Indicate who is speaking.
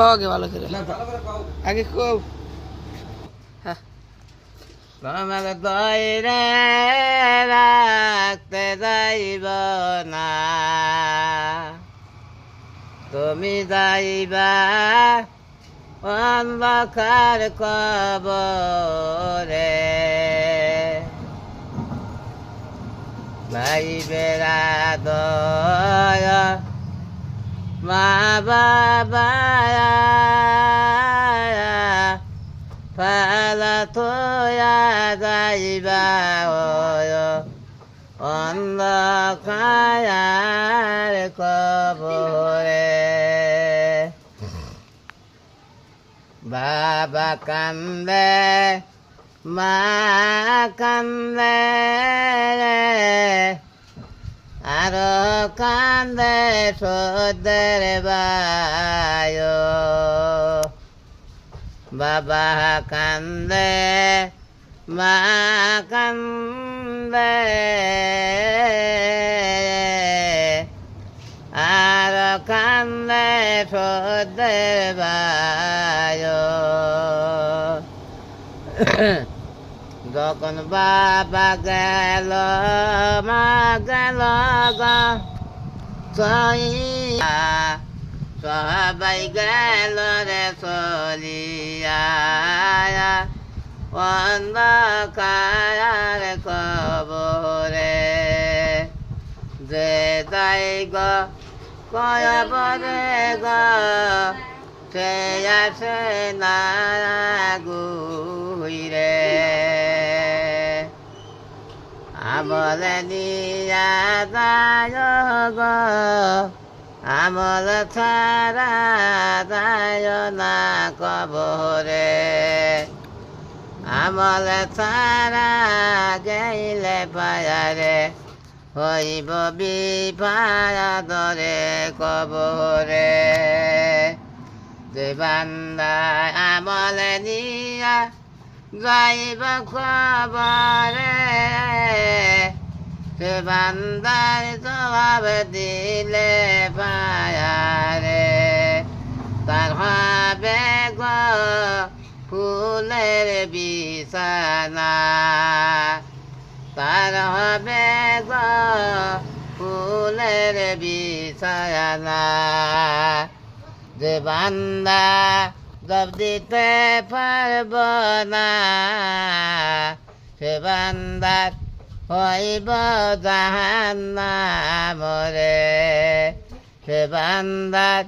Speaker 1: আগে ভালো করে আগে কও তোমার দইরে রাখতে যাইব না তুমি যাইবা অন্ধকার কবরে ভাই বেড়া দয় মা বাবা ফালা তোয়া যাইবা অন্ধকার কবরে বাবা কান্দে মা কান্দে আরো কান্দে সদের বায় বাবা কান্দে মা কান্দে আর কান্দে সদের বায় যখন বাবা গেল মা গেল সবাই গেল রে চলিয়া অন্ধকার কবরে যে যাই কয়বরে সে আসে না ঘুরে আমলে নিয়া যায় আমল ছাড়া যায় না কবরে আমল ছাড়া গেলে পায়ারে হইব বিপাদরে কবরে যে বান্দায় আমল নিয়া যাইব খবরে সে বান্দার জবাব দিলে পায়ারে তার হবে গো ফুলের বিছানা তার হবে গো ফুলের বিছানা যে বান্দা জব দিতে পারব না সে বান্দার হইব জাহান্নামরে সে বান্দার